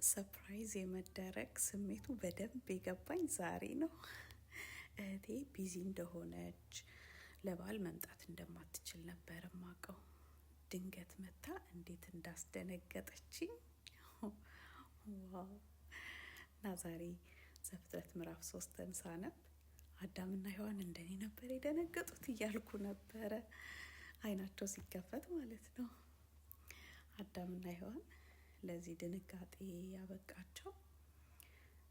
ሰርፕራይዝ የመደረግ ስሜቱ በደንብ የገባኝ ዛሬ ነው። እህቴ ቢዚ እንደሆነች ለበዓል መምጣት እንደማትችል ነበር ማቀው። ድንገት መታ እንዴት እንዳስደነገጠችኝ ዋው! እና ዛሬ ዘፍጥረት ምዕራፍ 3ን ሳነብ አዳምና ሔዋን እንደኔ ነበር የደነገጡት እያልኩ ነበረ። አይናቸው ሲከፈት ማለት ነው። አዳምና ሔዋን ለዚህ ድንጋጤ ያበቃቸው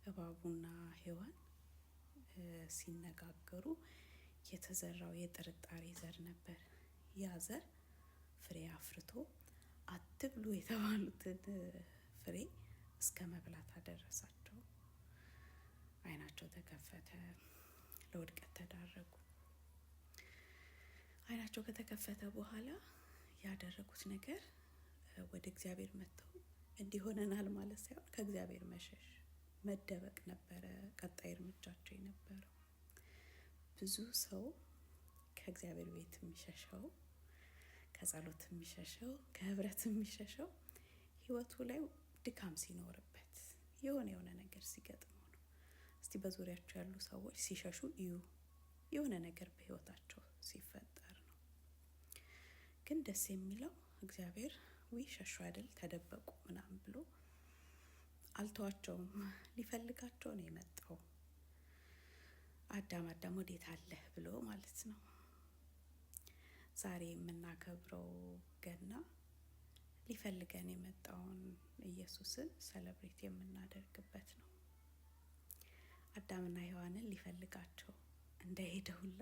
እባቡና ሔዋን ሲነጋገሩ የተዘራው የጥርጣሬ ዘር ነበር። ያ ዘር ፍሬ አፍርቶ አትብሉ የተባሉትን ፍሬ እስከ መብላት አደረሳቸው። አይናቸው ተከፈተ፣ ለውድቀት ተዳረጉ። አይናቸው ከተከፈተ በኋላ ያደረጉት ነገር ወደ እግዚአብሔር መጥተው እንዲሆነናል ማለት ሳይሆን ከእግዚአብሔር መሸሽ፣ መደበቅ ነበረ ቀጣይ እርምጃቸው የነበረው። ብዙ ሰው ከእግዚአብሔር ቤት የሚሸሸው፣ ከጸሎት የሚሸሸው፣ ከህብረት የሚሸሸው ህይወቱ ላይ ድካም ሲኖርበት የሆነ ነገር ሲገጥመው ነው። እስቲ በዙሪያቸው ያሉ ሰዎች ሲሸሹ እዩ፣ የሆነ ነገር በህይወታቸው ሲፈጠር ነው። ግን ደስ የሚለው እግዚአብሔር ሸሹ አይደል ተደበቁ ምናምን ብሎ አልተዋቸውም። ሊፈልጋቸው ነው የመጣው። አዳም ወዴት አለህ ብሎ ማለት ነው። ዛሬ የምናከብረው ገና ሊፈልገን የመጣውን ኢየሱስን ሰለብሬት የምናደርግበት ነው። አዳምና ሔዋንን ሊፈልጋቸው እንደሄደ ሁላ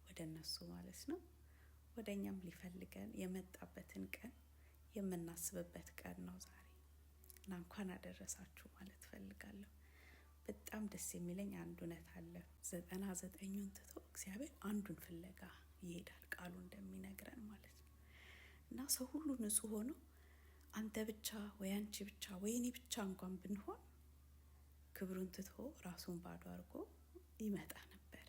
ወደ እነሱ ማለት ነው ወደ እኛም ሊፈልገን የመጣበትን ቀን የምናስብበት ቀን ነው ዛሬ። እና እንኳን አደረሳችሁ ማለት ፈልጋለሁ። በጣም ደስ የሚለኝ አንድ እውነት አለ። 99ን ትቶ እግዚአብሔር አንዱን ፍለጋ ይሄዳል፣ ቃሉ እንደሚነግረን ማለት ነው። እና ሰው ሁሉ ንጹህ ሆኖ አንተ ብቻ ወይ አንቺ ብቻ ወይ እኔ ብቻ እንኳን ብንሆን ክብሩን ትቶ ራሱን ባዶ አድርጎ ይመጣ ነበር።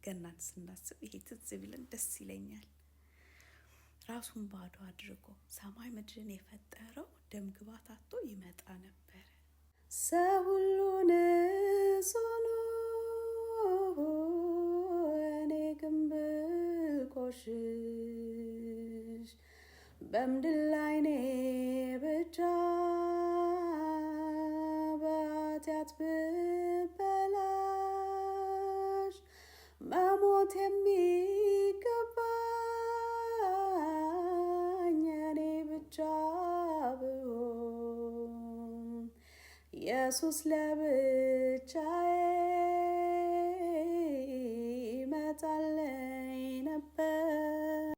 ገናን ስናስብ ይሄ ትዝ ቢለን ደስ ይለኛል። ራሱን ባዶ አድርጎ ሰማይ ምድርን የፈጠረው ደም ግባት አጥቶ ይመጣ ነበር። ሰው ሁሉ ንጹህ ነው፣ እኔ ግን ብቆሽሽ በምድር ላይ እኔ ብቻ በኃጢአት ብበላሽ መሞት የሚገባኝ እኔ ብቻ ብሆን ኢየሱስ ለብቻዬ ይመጣልኝ ነበር።